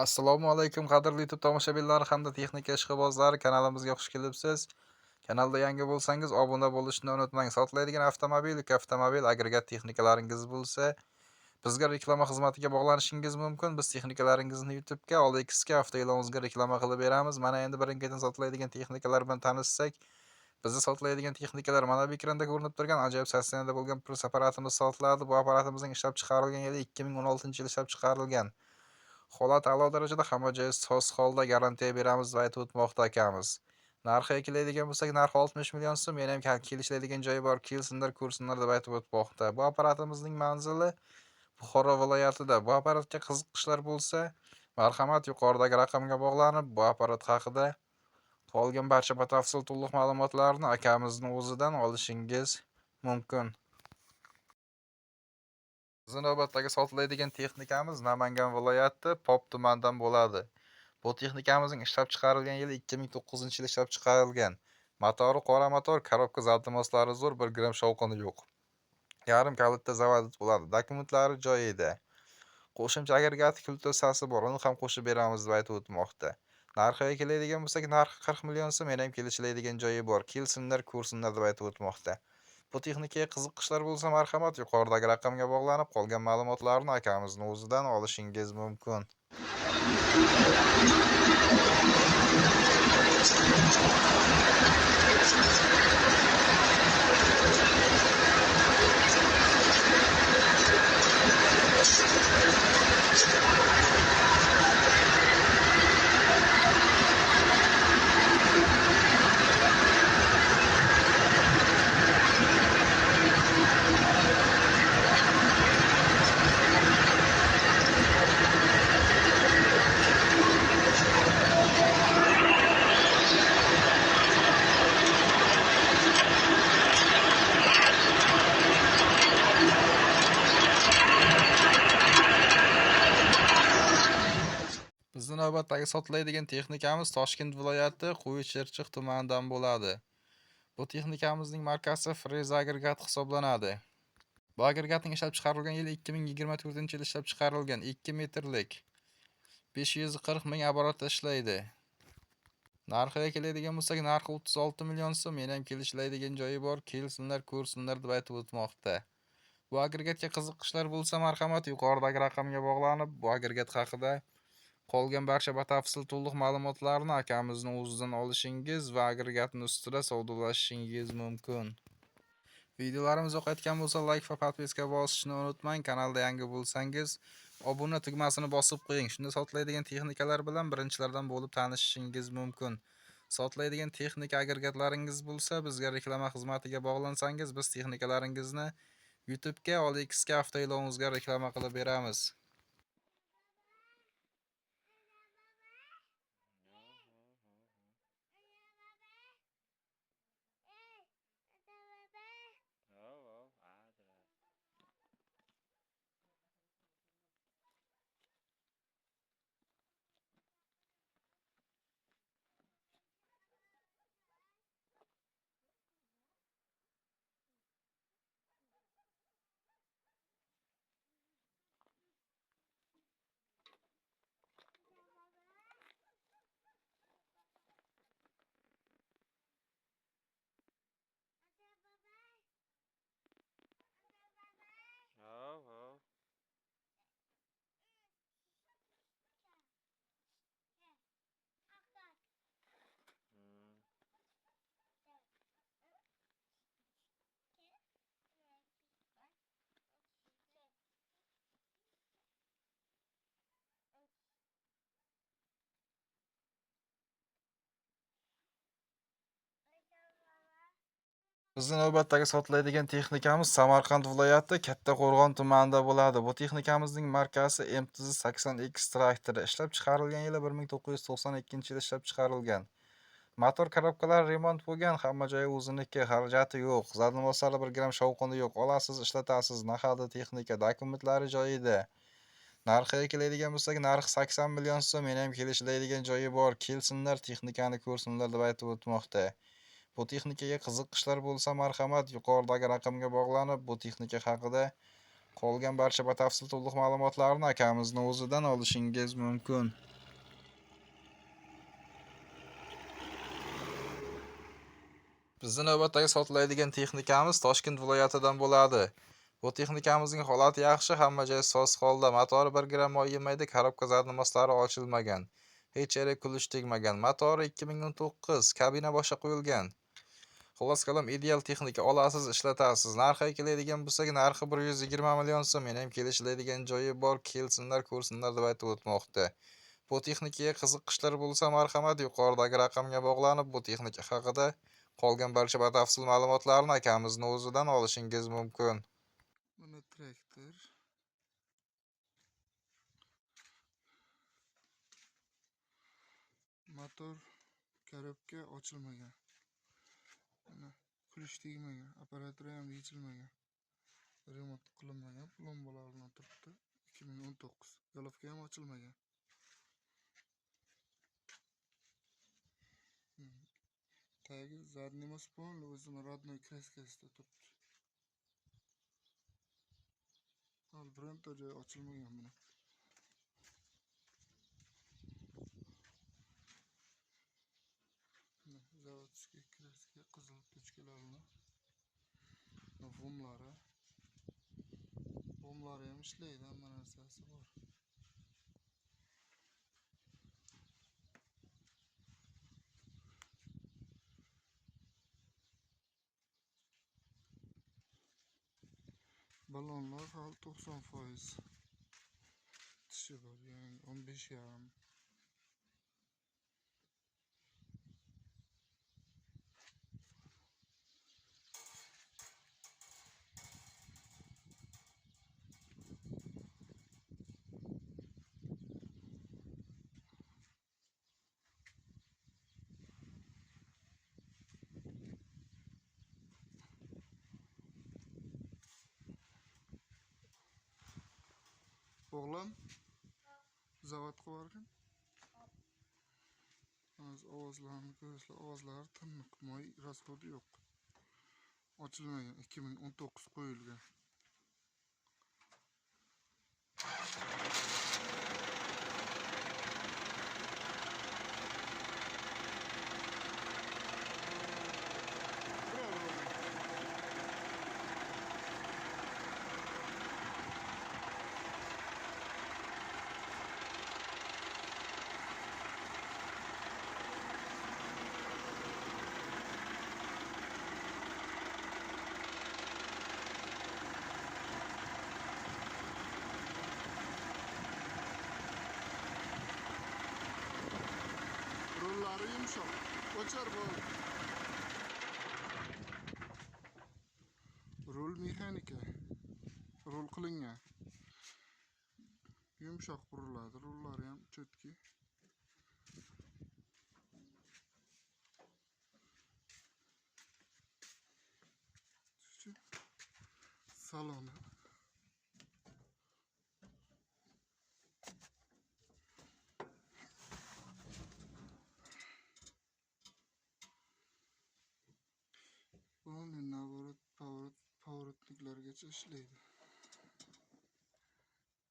Assalomu alaykum qadrli YouTube tomoshabinlari hamda texnika ishqibozlari, kanalimizga xush kelibsiz. Kanalda yangi bo'lsangiz obuna bo'lishni unutmang. Sotiladigan avtomobil, yuk avtomobil, agregat texnikalaringiz bo'lsa, bizga reklama xizmatiga bog'lanishingiz mumkin. Biz texnikalaringizni YouTube'ga, OLXga, avtoe'lonimizga reklama qilib beramiz. Mana endi birin-ketin sotiladigan texnikalar bilan tanishsak, bizda sotiladigan texnikalar mana bu ekranda ko'rinib turgan ajoyib sassinada bo'lgan Plus apparatimiz sotiladi. Bu apparatimizning ishlab chiqarilgan yili 2016-yil ishlab chiqarilgan. Holat a'lo darajada, hamma joyi soz holda, garantiya beramiz deb aytib o'tmoqda akamiz. Narxiga keladigan bo'lsak, narxi 60 million so'm, yana ham kelishiladigan joyi bor, kelsinlar, ko'rsinlar deb aytib o'tmoqda. Bu apparatimizning manzili Buxoro viloyatida. Bu apparatga qiziqishlar bo'lsa, marhamat, yuqoridagi raqamga bog'lanib, bu apparat haqida qolgan barcha batafsil to'liq ma'lumotlarni akamizning o'zidan olishingiz mumkin. Bizning navbatdagi sotiladigan texnikamiz Namangan viloyati Pop tumanidan bo'ladi. Bu texnikamizning ishlab chiqarilgan yili 2009-yil ishlab chiqarilgan. Motori qora motor, korobka zaptimoslari zo'r, 1 gram shovqini yo'q. Yarim kalitda zavod bo'ladi. Dokumentlari joyida. Qo'shimcha agregati kultosasi bor, uni ham qo'shib beramiz deb aytib o'tmoqda. Narxiga keladigan bo'lsak, narxi 40 million so'm, yana ham kelishiladigan joyi bor. Kelsinlar, ko'rsinlar deb aytib o'tmoqda. Bu texnikaga qiziqishlar bo'lsa, marhamat, yuqoridagi raqamga bog'lanib, qolgan ma'lumotlarni akamizning o'zidan olishingiz mumkin. Bizning navbatdagi sotiladigan texnikamiz Toshkent viloyati Qo'ychirchiq tumanidan bo'ladi. Bu texnikamizning markasi Freza agregat hisoblanadi. Bu agregatning ishlab chiqarilgan yili 2024-yil ishlab chiqarilgan, 2 metrlik, 540 ming oborotda ishlaydi. Narxiga keladigan bo'lsak, narxi 36 million so'm, yana ham kelishiladigan joyi bor, kelsinlar, ko'rsinlar deb aytib o'tmoqda. Bu agregatga qiziqishlar bo'lsa, marhamat, yuqoridagi raqamga bog'lanib, bu agregat haqida qolgan barcha batafsil to'liq ma'lumotlarni akamizning o'zidan olishingiz va agregatning ustida savdolashishingiz mumkin. Videolarimiz yoqayotgan bo'lsa, like va podpiska bosishni unutmang. Kanalda yangi bo'lsangiz, obuna tugmasini bosib qo'ying. Shunda sotiladigan texnikalar bilan birinchilardan bo'lib tanishishingiz mumkin. Sotiladigan texnika agregatlaringiz bo'lsa, bizga reklama xizmatiga bog'lansangiz, biz texnikalaringizni YouTube'ga, OLXga, avtoe'lonimizga reklama qilib beramiz. Bizning navbatdagi sotiladigan texnikamiz Samarqand viloyati Kattaqo'rg'on tumanida bo'ladi. Bu texnikamizning markasi MTZ-80X traktori. Ishlab chiqarilgan yili 1992-yil ishlab chiqarilgan. Motor korobkalari remont bo'lgan, hamma joyi o'ziniki, xarajati yo'q. Zadnivoslar 1 gram shovqini yo'q. Olasiz, ishlatasiz, nahadi texnika, dokumentlari joyida. Narxiga keladigan bo'lsak, narxi 80 million so'm, yana ham kelishiladigan joyi bor. Kelsinlar, texnikani ko'rsinlar deb aytib o'tmoqda. Bu texnikaga qiziqishlar bo'lsa, marhamat, yuqoridagi raqamga bog'lanib, bu texnika haqida Qolgan barcha batafsil to'liq ma'lumotlarni akamizning o'zidan olishingiz mumkin. Bizni navbatdagi sotiladigan texnikamiz Toshkent viloyatidan bo'ladi. Bu texnikamizning holati yaxshi, hamma joyi soz holda. Motori 1 gramm moy yemaydi, korobka zadnomoslari ochilmagan. Hech yere kulush tegmagan. Motori 2019, kabina boshqa qo'yilgan. Xullas kalom ideal texnika, olasiz, ishlatasiz. Narxiga keladigan bo'lsak, narxi 120 million so'm. Men ham kelishiladigan joyi bor, kelsinlar, ko'rsinlar deb aytib o'tmoqda. Bu texnikaga qiziqishlar bo'lsa, marhamat, yuqoridagi raqamga bog'lanib, bu texnika haqida qolgan barcha batafsil ma'lumotlarni akamizning o'zidan olishingiz mumkin. Mana traktor. Motor korobka ochilmagan. Mana kulish tegmagan, apparatura ham yechilmagan. Remont qilinmagan, plombalar bilan turibdi. 2019. Yo'lovka ham ochilmagan. Tagi задний most полный, o'zini родной kraskasida turibdi. Hali bironta joyi ochilmagan buni. Zavodskiy kraska qizil tochkalar bilan. Vomlari ham ishlaydi, hamma narsasi bor. Balonlar hali 90%. Tishi bor, yani 15,5. O'g'lim zavodga borgan. Hozir ovozlarni ko'rasizlar, ovozlari tiniq, moy rasxodi yo'q. Ochilmagan, 2019 qo'yilgan. Rollari yumshoq. O'char bo'ldi. Rol mexanika. Rol qilingan. Yumshoq buriladi. Rollari ham cho'tki. Saloni. Ularning nazorat pоворotniklargacha ishlaydi.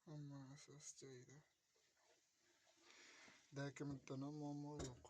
Hamma asas joyida. Dokumentdan ham muammo yo'q.